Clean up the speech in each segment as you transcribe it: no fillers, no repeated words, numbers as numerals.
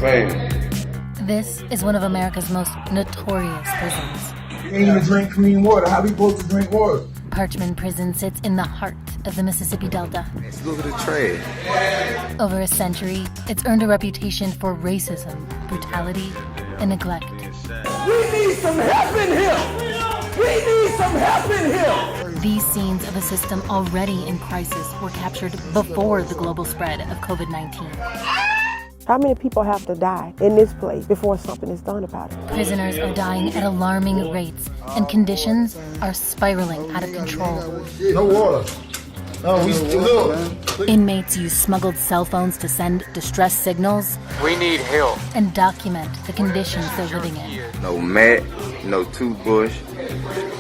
fame. This is one of America's most notorious prisons. You ain't even drink clean water. How we supposed to drink water? Parchman Prison sits in the heart of the Mississippi Delta. Let's look at the trash. Over a century, it's earned a reputation for racism, brutality, and neglect. We need some help in here! We need some help in here! These scenes of a system already in crisis were captured before the global spread of COVID-19. How many people have to die in this place before something is done about it? Prisoners are dying at alarming rates, and conditions are spiraling out of control. No water. No, we still up. Inmates use smuggled cell phones to send distress signals. We need help. And document the conditions they're living in. No mat, no toothbrush,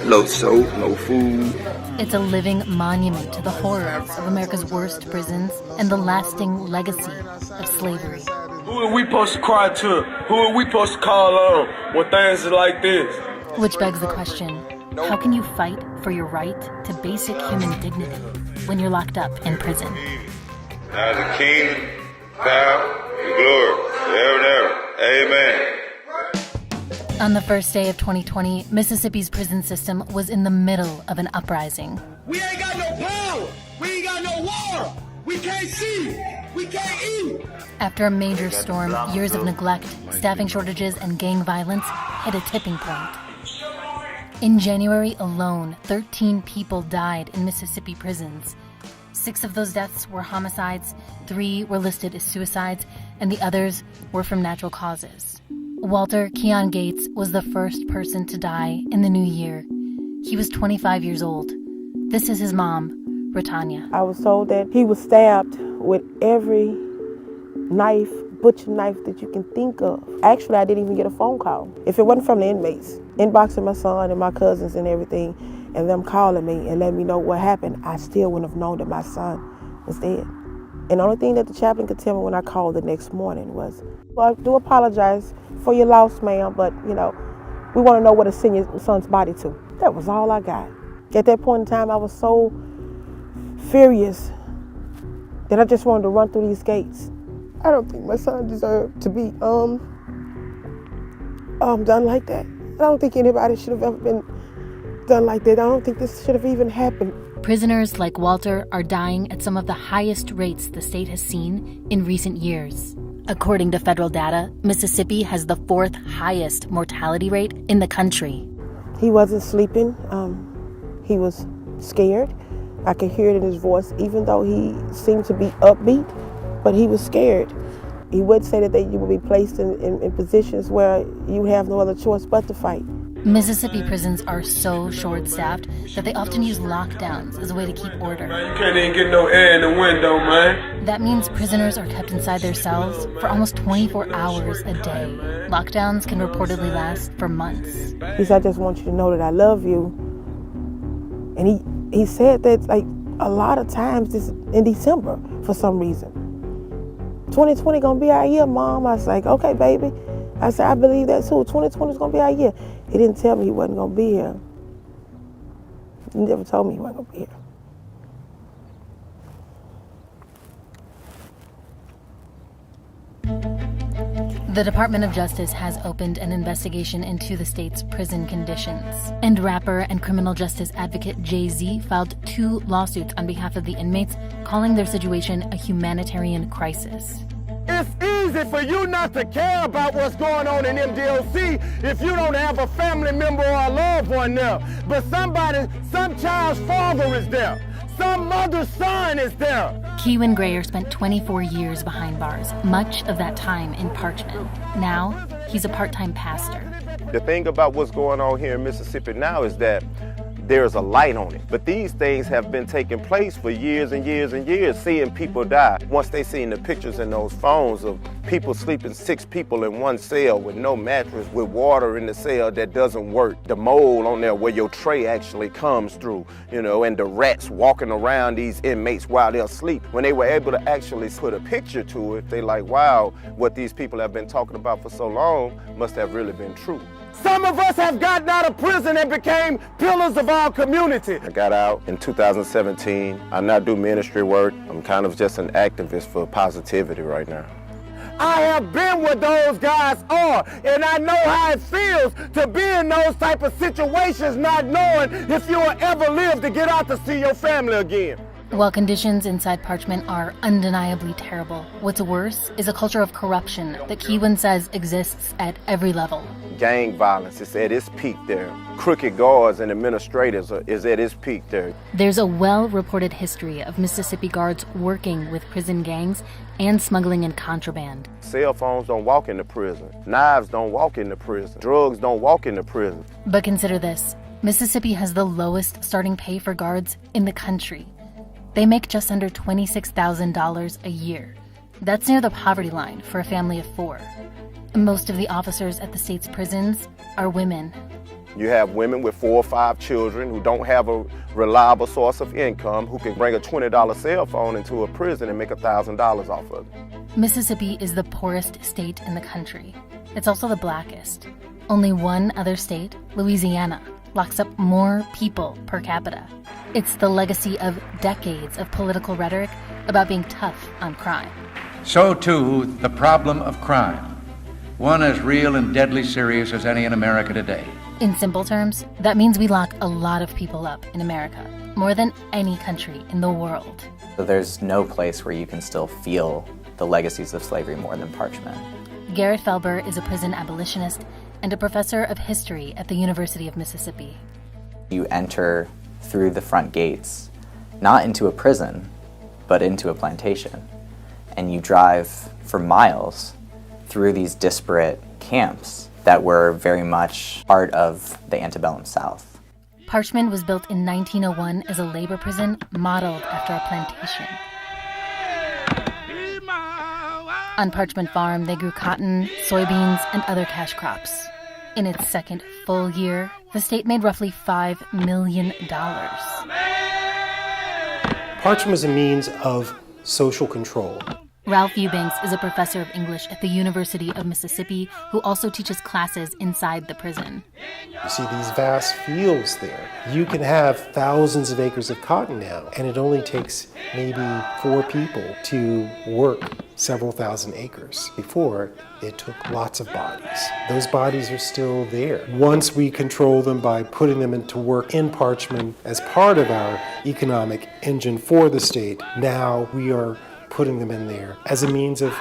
no soap, no food. It's a living monument to the horrors of America's worst prisons and the lasting legacy of slavery. Who are we supposed to cry to? Who are we supposed to call on when things are like this? Which begs the question, how can you fight for your right to basic human dignity when you're locked up in prison? Now the King, power, and glory, forever and ever. Amen. On the first day of 2020, Mississippi's prison system was in the middle of an uprising. We ain't got no power. We ain't got no water. We can't see. We can't eat. After a major storm, years of neglect, staffing shortages, and gang violence hit a tipping point. In January alone, 13 people died in Mississippi prisons. 6 of those deaths were homicides, 3 were listed as suicides, and the others were from natural causes. Walter Keon Gates was the first person to die in the new year. He was 25 years old. This is his mom, Retanya. I was told that he was stabbed with every knife, butcher knife that you can think of. Actually, I didn't even get a phone call. If it wasn't from the inmates, inboxing my son and my cousins and everything, and them calling me and letting me know what happened, I still wouldn't have known that my son was dead. And the only thing that the chaplain could tell me when I called the next morning was, well, I do apologize for your loss, ma'am, but, you know, we want to know what to send your son's body to. That was all I got. At that point in time, I was so furious that I just wanted to run through these gates. I don't think my son deserved to be done like that. I don't think anybody should have ever been done like that. I don't think this should have even happened. Prisoners like Walter are dying at some of the highest rates the state has seen in recent years. According to federal data, Mississippi has the 4th highest mortality rate in the country. He wasn't sleeping. He was scared. I could hear it in his voice, even though he seemed to be upbeat, but he was scared. He would say that you would be placed in positions where you would have no other choice but to fight. Mississippi prisons are so short-staffed that they often use lockdowns as a way to keep order. Man, you can't even get no air in the window, man. That means prisoners are kept inside their cells for almost 24 hours a day. Lockdowns can reportedly last for months. He said, I just want you to know that I love you. And he said that like a lot of times this in December for some reason. 2020 gonna be our year, Mom. I was like, okay, baby. I said, I believe that too. 2020 is gonna be our year. He didn't tell me he wasn't gonna be here. He never told me he wasn't gonna be here. The Department of Justice has opened an investigation into the state's prison conditions. And rapper and criminal justice advocate JayZ filed 2 lawsuits on behalf of the inmates, calling their situation a humanitarian crisis. It's easy for you not to care about what's going on in MDOC if you don't have a family member or a loved one there. But some child's father is there. Some mother's son is there. Keewin Grayer spent 24 years behind bars, much of that time in Parchman. Now, he's a part-time pastor. The thing about what's going on here in Mississippi now is that there's a light on it. But these things have been taking place for years and years and years, seeing people die. Once they seen the pictures in those phones of people sleeping 6 people in one cell with no mattress, with water in the cell that doesn't work, the mold on there where your tray actually comes through, you know, and the rats walking around these inmates while they're asleep. When they were able to actually put a picture to it, they like, wow, what these people have been talking about for so long must have really been true. Some of us have gotten out of prison and became pillars of our community. I got out in 2017. I now do ministry work. I'm kind of just an activist for positivity right now. I have been where those guys are, and I know how it feels to be in those type of situations, not knowing if you will ever live to get out to see your family again. While conditions inside Parchment are undeniably terrible, what's worse is a culture of corruption that Kiwin says exists at every level. Gang violence is at its peak there. Crooked guards and administrators is at its peak there. There's a well-reported history of Mississippi guards working with prison gangs and smuggling in contraband. Cell phones don't walk into prison. Knives don't walk into prison. Drugs don't walk into prison. But consider this. Mississippi has the lowest starting pay for guards in the country. They make just under $26,000 a year. That's near the poverty line for a family of 4. Most of the officers at the state's prisons are women. You have women with 4 or 5 children who don't have a reliable source of income, who can bring a $20 cell phone into a prison and make $1,000 off of it. Mississippi is the poorest state in the country. It's also the blackest. Only one other state, Louisiana, locks up more people per capita. It's the legacy of decades of political rhetoric about being tough on crime. So too, the problem of crime, one as real and deadly serious as any in America today. In simple terms, that means we lock a lot of people up in America, more than any country in the world. So there's no place where you can still feel the legacies of slavery more than Parchment. Garrett Felber is a prison abolitionist and a professor of history at the University of Mississippi. You enter through the front gates, not into a prison, but into a plantation. And you drive for miles through these disparate camps that were very much part of the antebellum South. Parchment was built in 1901 as a labor prison modeled after a plantation. On Parchment Farm, they grew cotton, soybeans, and other cash crops. In its second full year, the state made roughly $5 million. Parchment was a means of social control. Ralph Eubanks is a professor of English at the University of Mississippi who also teaches classes inside the prison. You see these vast fields there. You can have thousands of acres of cotton now, and it only takes maybe 4 people to work several thousand acres. Before, it took lots of bodies. Those bodies are still there. Once we control them by putting them into work in Parchment as part of our economic engine for the state, now we are putting them in there as a means of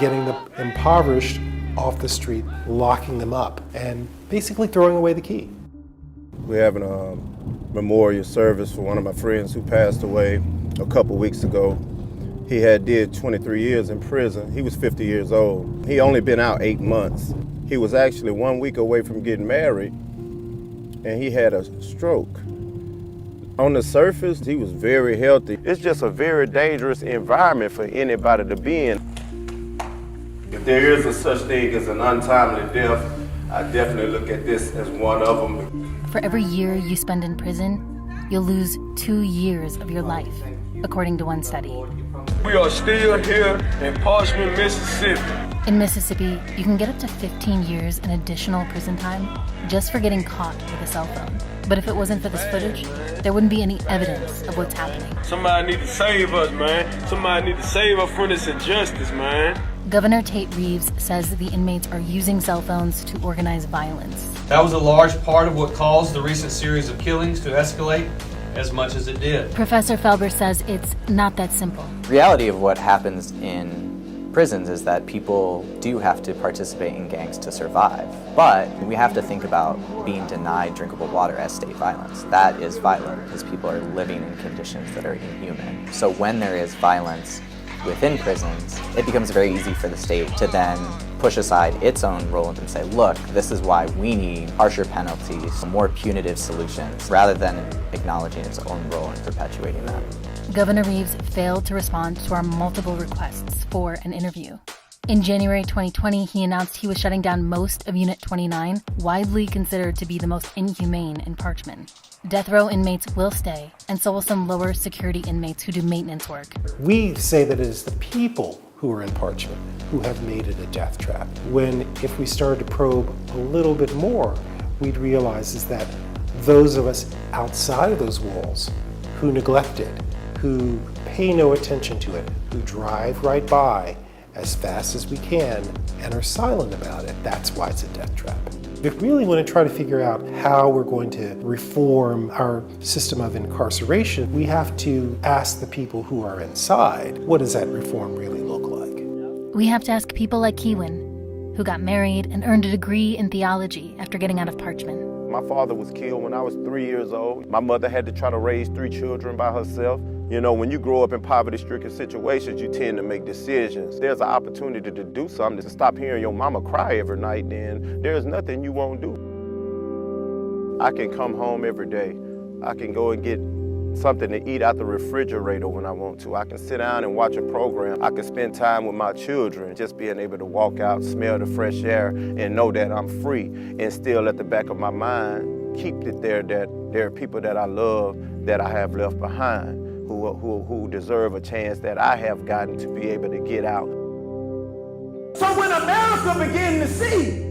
getting the impoverished off the street, locking them up, and basically throwing away the key. We're having a memorial service for one of my friends who passed away a couple weeks ago. He had did 23 years in prison. He was 50 years old. He only been out 8 months. He was actually 1 week away from getting married, and he had a stroke. On the surface, he was very healthy. It's just a very dangerous environment for anybody to be in. If there is a such thing as an untimely death, I definitely look at this as one of them. For every year you spend in prison, you'll lose 2 years of your life, according to one study. We are still here in Parchment, Mississippi. In Mississippi, you can get up to 15 years in additional prison time just for getting caught with a cell phone. But if it wasn't for this footage, there wouldn't be any evidence of what's happening. Somebody need to save us, man. Somebody need to save us from this injustice, man. Governor Tate Reeves says the inmates are using cell phones to organize violence. That was a large part of what caused the recent series of killings to escalate as much as it did. Professor Felber says it's not that simple. The reality of what happens in prisons is that people do have to participate in gangs to survive. But we have to think about being denied drinkable water as state violence. That is violent because people are living in conditions that are inhuman. So when there is violence within prisons, it becomes very easy for the state to then push aside its own role and say, look, this is why we need harsher penalties, more punitive solutions, rather than acknowledging its own role in perpetuating that. Governor Reeves failed to respond to our multiple requests for an interview. In January 2020, he announced he was shutting down most of Unit 29, widely considered to be the most inhumane in Parchment. Death row inmates will stay, and so will some lower security inmates who do maintenance work. We say that it is the people who are in Parchment who have made it a death trap. When if we started to probe a little bit more, we'd realize is that those of us outside of those walls who neglect it, who pay no attention to it, who drive right by as fast as we can and are silent about it, that's why it's a death trap. If we really want to try to figure out how we're going to reform our system of incarceration, we have to ask the people who are inside, what does that reform really look like? We have to ask people like Kiwin, who got married and earned a degree in theology after getting out of Parchman. My father was killed when I was 3 years old. My mother had to try to raise 3 children by herself. You know, when you grow up in poverty-stricken situations, you tend to make decisions. There's an opportunity to do something, to stop hearing your mama cry every night, then there's nothing you won't do. I can come home every day. I can go and get something to eat out the refrigerator when I want to. I can sit down and watch a program. I can spend time with my children, just being able to walk out, smell the fresh air, and know that I'm free. And still at the back of my mind, keep it there that there are people that I love that I have left behind, who deserve a chance that I have gotten to be able to get out. So when America began to see,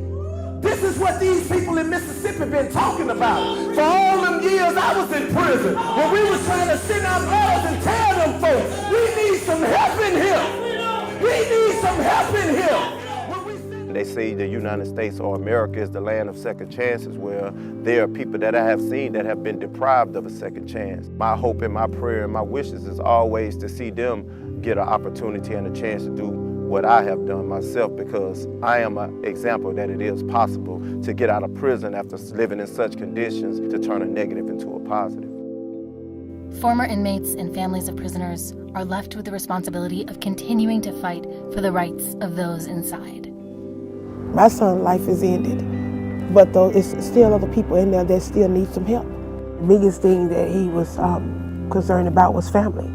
this is what these people in Mississippi been talking about. For all them years I was in prison, when we was trying to send out letters and tell them folks, we need some help in here. We need some help in here. They say the United States or America is the land of second chances, where there are people that I have seen that have been deprived of a second chance. My hope and my prayer and my wishes is always to see them get an opportunity and a chance to do what I have done myself, because I am an example that it is possible to get out of prison after living in such conditions, to turn a negative into a positive. Former inmates and families of prisoners are left with the responsibility of continuing to fight for the rights of those inside. My son's life is ended, but though it's still other people in there that still need some help. The biggest thing that he was concerned about was family.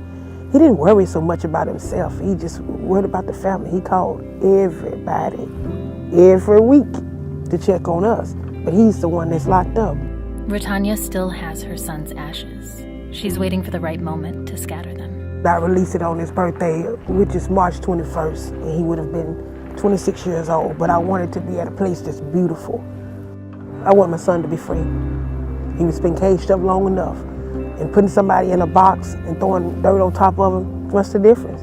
He didn't worry so much about himself. He just worried about the family. He called everybody every week to check on us, but he's the one that's locked up. Britannia still has her son's ashes. She's waiting for the right moment to scatter them. I released it on his birthday, which is March 21st, and he would have been 26 years old, but I wanted to be at a place that's beautiful. I want my son to be free. He was been caged up long enough, and putting somebody in a box and throwing dirt on top of him, what's the difference?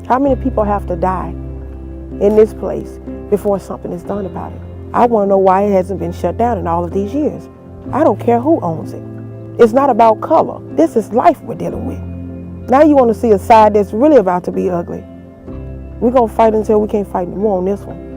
How many people have to die in this place before something is done about it? I want to know why it hasn't been shut down in all of these years. I don't care who owns it. It's not about color. This is life we're dealing with. Now you want to see a side that's really about to be ugly. We're going to fight until we can't fight anymore on this one.